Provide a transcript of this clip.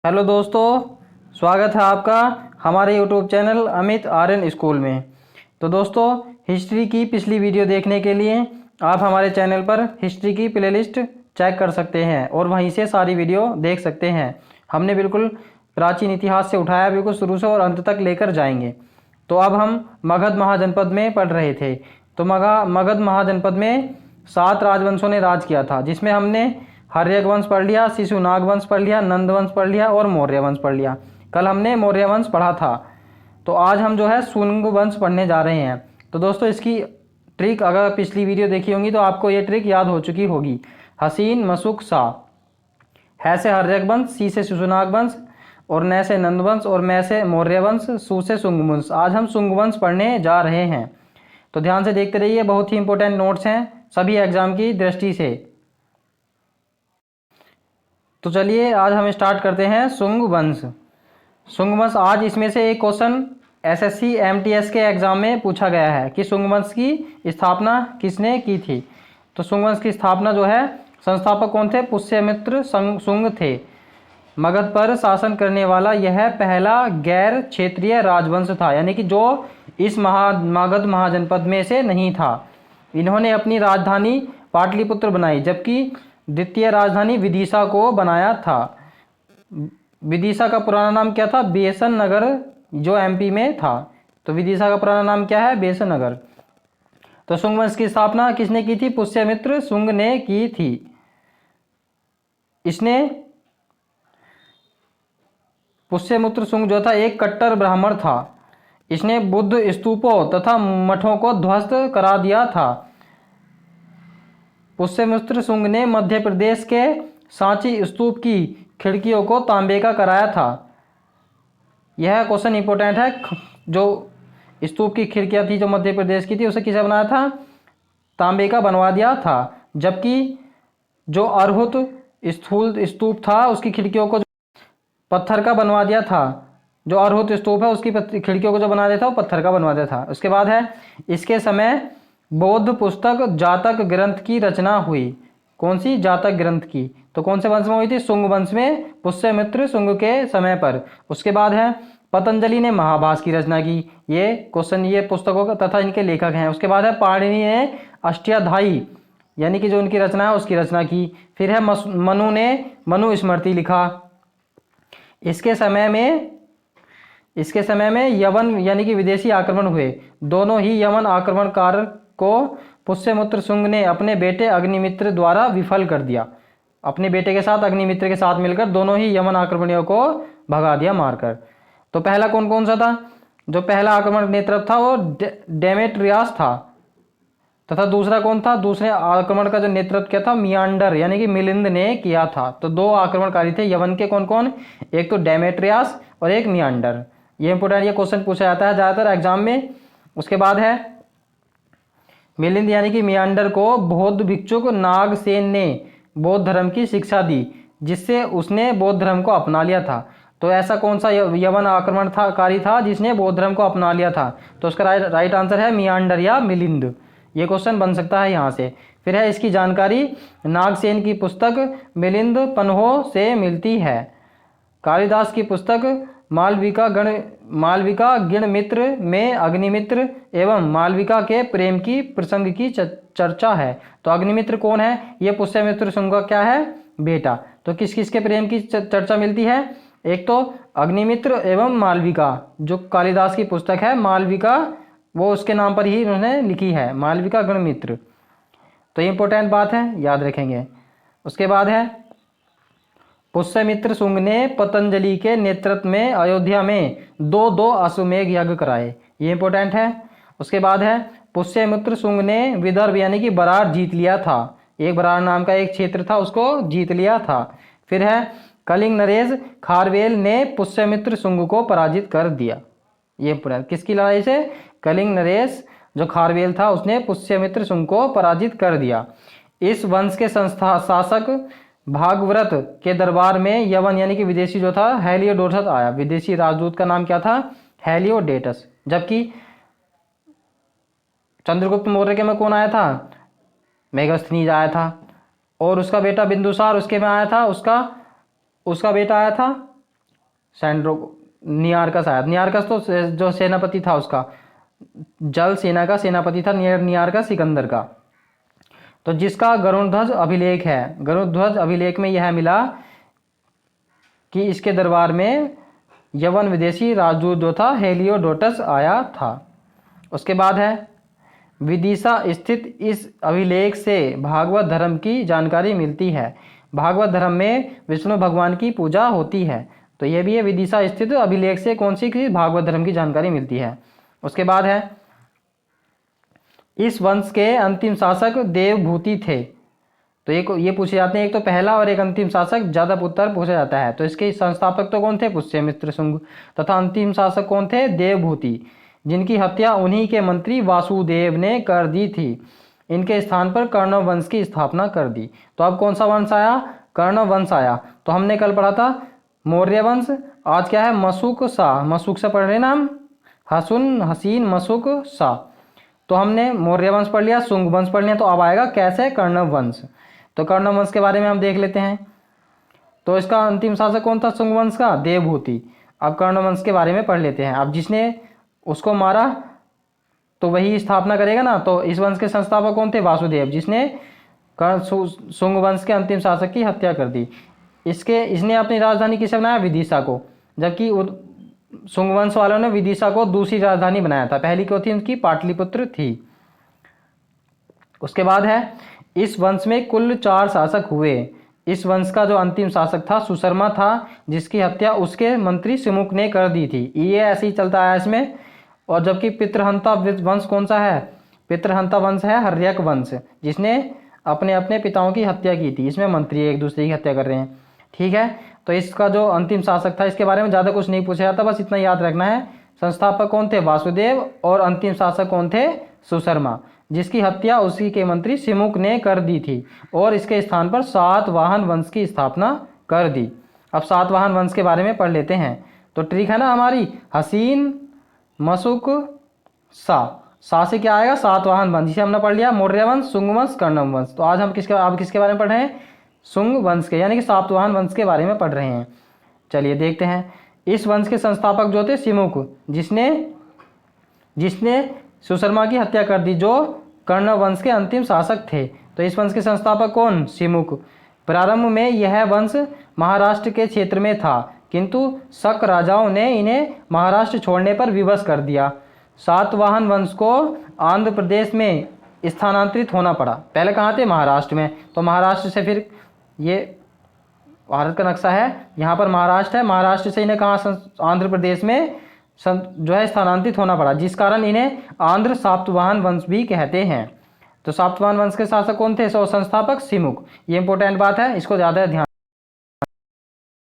Hello दोस्तों, स्वागत है आपका हमारे YouTube channel Amit Aryan school में। तो दोस्तों, हिस्ट्री की पिछली वीडियो देखने के लिए आप हमारे चैनल पर हिस्ट्री की प्लेलिस्ट चेक कर सकते हैं और वहीं से सारी वीडियो देख सकते हैं। हमने बिल्कुल प्राचीन इतिहास से उठाया, बिल्कुल शुरू से और अंत तक लेकर जाएंगे। तो अब हम मगध महाजनपद में पढ़ रहे थे। तो मगध महाजनपद में 7 राजवंशों ने राज किया था, जिसमें हमने हर्यक वंश पढ़ लिया, शिशुनाग वंश पढ़ लिया, नंद वंश पढ़ लिया और मौर्य वंश पढ़ लिया। कल हमने मौर्य वंश पढ़ा था। तो आज हम जो है सुंग वंश पढ़ने जा रहे हैं। तो दोस्तों, इसकी ट्रिक अगर पिछली वीडियो देखी होंगी तो आपको ये ट्रिक याद हो चुकी होगी। हसीन मसुक सा, है से हर्यक वंश, सी से शिशुनाग वंश और न से नंद वंश और मैं से मौर्य वंश, सु से सुंग वंश। आज हम सुंग वंश पढ़ने जा रहे हैं। तो ध्यान से देखते रहिए, बहुत ही इंपॉर्टेंट नोट्स हैं सभी एग्जाम की दृष्टि से। तो चलिए आज हम स्टार्ट करते हैं सुंग वंश। सुंग वंश, आज इसमें से एक क्वेश्चन एसएससी एमटीएस के एग्जाम में पूछा गया है कि सुंग वंश की स्थापना किसने की थी। तो सुंग वंश की स्थापना जो है, संस्थापक कौन थे? पुष्यमित्र सुंग थे। मगध पर शासन करने वाला यह पहला गैर क्षेत्रीय राजवंश था, यानी कि जो इस मगध महाजनपद में से नहीं था। इन्होंने अपनी राजधानी पाटलिपुत्र बनाई, जबकि द्वितीय राजधानी विदिशा को बनाया था। विदिशा का पुराना नाम क्या था? बेसन नगर, जो एमपी में था। तो विदिशा का पुराना नाम क्या है? बेसन नगर। तो सुंग वंश की स्थापना किसने की थी? पुष्यमित्र सुंग ने की थी। इसने पुष्यमित्र सुंग जो था एक कट्टर ब्राह्मण था। इसने बुद्ध स्तूपों तथा मठों को ध्वस्त करा दिया था। पुष्यमित्र सुंग ने मध्य प्रदेश के सांची स्तूप की खिड़कियों को तांबे का कराया था। यह क्वेश्चन इंपॉर्टेंट है। जो स्तूप की खिड़कियां थी जो मध्य प्रदेश की थी, उसे किसे बनाया था? तांबे का बनवा दिया था। जबकि जो अरहुत स्थूल स्तूप था, उसकी खिड़कियों को पत्थर का बनवा दिया था। जो अरहुत स्तूप है, उसकी खिड़कियों को जो बना दिया था, वो पत्थर का बनवा दिया था। उसके बाद है, इसके समय बौद्ध पुस्तक जातक ग्रंथ की रचना हुई। कौन सी? जातक ग्रंथ की। तो कौन से वंश में हुई थी? सुंग वंश में, पुष्यमित्र सुंग के समय पर। उसके बाद है, पतंजलि ने महाभाष्य की रचना की। ये क्वेश्चन, ये पुस्तकों का तथा इनके लेखक हैं। उसके बाद है, पाणिनि ने अष्टाध्यायी यानी कि जो उनकी रचना है उसकी रचना की। फिर है, मनु ने मनुस्मृति लिखा। इसके समय में यवन यानी कि विदेशी आक्रमण हुए। दोनों ही यवन आक्रमणकार को पुष्यमित्र सुंग ने अपने बेटे अग्निमित्र द्वारा विफल कर दिया। अपने बेटे के साथ, अग्निमित्र के साथ मिलकर दोनों ही यमन आक्रमणियों को भगा दिया मारकर। तो पहला कौन कौन सा था? जो पहला आक्रमण नेतृत्व था वो डेमेट्रियास था। तथा दूसरा कौन था? दूसरे आक्रमण का जो नेतृत्व किया था, मियांडर यानी कि मिलिंद ने किया था। तो 2 आक्रमणकारी थे यवन के। कौन कौन? एक तो डेमेट्रियास और एक मियांडर। ये इंपोर्टेंट, ये क्वेश्चन पूछा जाता है ज़्यादातर एग्जाम में। उसके बाद है, मिलिंद यानी कि मियांडर को बौद्ध भिक्षुक नागसेन ने बौद्ध धर्म की शिक्षा दी, जिससे उसने बौद्ध धर्म को अपना लिया था। तो ऐसा कौन सा यवन आक्रमणकारी था जिसने बौद्ध धर्म को अपना लिया था? तो उसका राइट आंसर है मियांडर या मिलिंद। ये क्वेश्चन बन सकता है यहाँ से। फिर है, इसकी जानकारी नागसेन की पुस्तक मिलिंद पन्हो से मिलती है। कालिदास की पुस्तक मालविका गण मित्र में अग्निमित्र एवं मालविका के प्रेम की प्रसंग की चर्चा है। तो अग्निमित्र कौन है? ये पुष्यमित्र सुंग का क्या है? बेटा। तो किस किस के प्रेम की चर्चा मिलती है? एक तो अग्निमित्र एवं मालविका, जो कालिदास की पुस्तक है मालविका, वो उसके नाम पर ही उन्होंने लिखी है, मालविका गणमित्र। तो ये इंपॉर्टेंट बात है, याद रखेंगे। उसके बाद है, पुष्यमित्र सुंग ने पतंजलि के नेतृत्व में अयोध्या में 2 अश्वमेध यज्ञ कराए। ये इंपॉर्टेंट है। उसके बाद है, पुष्यमित्र सुंग ने विदर्भ यानी कि बरार जीत लिया था। एक बरार नाम का एक क्षेत्र था, उसको जीत लिया था। फिर है, कलिंग नरेश खारवेल ने पुष्यमित्र सुंग को पराजित कर दिया। ये पूरा किसकी लड़ाई से? कलिंग नरेश जो खारवेल था, उसने पुष्यमित्र सुंग को पराजित कर दिया। इस वंश के शासक भागवत के दरबार में यवन यानी कि विदेशी जो था, हेलियोडोटस आया। विदेशी राजदूत का नाम क्या था? हेलियोडेटस। जबकि चंद्रगुप्त मौर्य के में कौन आया था? मेगास्थनीज आया था। और उसका बेटा बिंदुसार उसके में आया था। उसका बेटा आया था नियारकस आया। नियारकस तो जो सेनापति था उसका, जल सेना का सेनापति था नियारकस सिकंदर का। तो जिसका गरुड़ध्वज अभिलेख है, गरुड़ध्वज अभिलेख में यह मिला कि इसके दरबार में यवन विदेशी राजदूत जो था हेलियोडोटस आया था। उसके बाद है विदिशा स्थित इस अभिलेख से भागवत धर्म की जानकारी मिलती है। भागवत धर्म में विष्णु भगवान की पूजा होती है। तो यह भी है, विदिशा स्थित अभिलेख से कौन सी की भागवत धर्म की जानकारी मिलती है। उसके बाद है इस वंश के अंतिम शासक देवभूति थे। तो ये पूछे जाते हैं, एक तो पहला और एक अंतिम शासक ज्यादा उत्तर पूछा जाता है। तो इसके संस्थापक तो कौन थे? पुष्यमित्र शुंग। तथा अंतिम शासक कौन थे? देवभूति, जिनकी हत्या उन्हीं के मंत्री वासुदेव ने कर दी थी। इनके स्थान पर कर्ण वंश की स्थापना कर दी। तो अब कौन सा वंश आया? कर्ण वंश आया। तो हमने कल पढ़ा था मौर्य वंश, आज क्या है? मशुक सा। मशुक से पढ़ रहे ना हम, हसुन हसीन मशुक सा। तो हमने मौर्य वंश पढ़ लिया, शुंग वंश पढ़ लिया। तो अब आएगा कैसे? कर्ण वंश। तो कर्ण वंश के बारे में हम देख लेते हैं। तो इसका अंतिम शासक कौन था शुंग वंश का? देवभूति। अब कर्ण वंश के बारे में पढ़ लेते हैं। अब जिसने उसको मारा तो वही स्थापना करेगा ना। तो इस वंश के संस्थापक कौन थे? वासुदेव, जिसने शुंग वंश के अंतिम शासक की हत्या कर दी। इसने अपनी राजधानी किसे बनाया? विदिशा को। जबकि शुंग वंश वालों ने विदिशा को दूसरी राजधानी बनाया था। पहली क्या थी? उनकी पाटलिपुत्र थी। उसके बाद है इस वंश में कुल 4 शासक हुए। इस वंश का जो अंतिम शासक था सुशर्मा था, जिसकी हत्या उसके मंत्री सिमुक ने कर दी थी। ये ऐसे ही चलता आया इसमें। और जबकि पितृहंता वंश कौन सा है? पितृहंता वंश है हर्यक वंश, जिसने अपने अपने पिताओं की हत्या की थी। इसमें मंत्री एक दूसरे की हत्या कर रहे हैं। ठीक है, तो इसका जो अंतिम शासक था इसके बारे में ज़्यादा कुछ नहीं पूछा जाता, बस इतना याद रखना है। संस्थापक कौन थे? वासुदेव। और अंतिम शासक कौन थे? सुशर्मा, जिसकी हत्या उसी के मंत्री सिमुक ने कर दी थी। और इसके स्थान पर सातवाहन वंश की स्थापना कर दी। अब सातवाहन वंश के बारे में पढ़ लेते हैं। तो ट्रिक है ना हमारी, हसीन मशुक सा से क्या आएगा? सातवाहन वंश, जिसे हमने पढ़ लिया मौर्य वंश, शुंग वंश, कर्णम वंश। तो आज हम किसके बारे में पढ़ रहे हैं? शुंग वंश के, यानी कि सातवाहन वंश के बारे में पढ़ रहे हैं। चलिए देखते हैं। इस वंश के संस्थापक जो थे सिमुक, जिसने सुशर्मा की हत्या कर दी, जो कर्ण वंश के अंतिम शासक थे। तो इस वंश के संस्थापक कौन? सिमुक। प्रारंभ में यह वंश महाराष्ट्र के क्षेत्र में था, किंतु शक राजाओं ने इन्हें महाराष्ट्र छोड़ने पर विवश कर दिया। सातवाहन वंश को आंध्र प्रदेश में स्थानांतरित होना पड़ा। पहले कहाँ थे? महाराष्ट्र में। तो महाराष्ट्र से फिर ये भारत का नक्शा है, यहाँ पर महाराष्ट्र है, महाराष्ट्र से इन्हें कहाँ? आंध्र प्रदेश में जो है स्थानांतरित होना पड़ा, जिस कारण इन्हें आंध्र सातवाहन वंश भी कहते हैं। तो सातवाहन वंश के शासक कौन थे? संस्थापक सिमुक। ये इंपॉर्टेंट बात है, इसको ज़्यादा ध्यान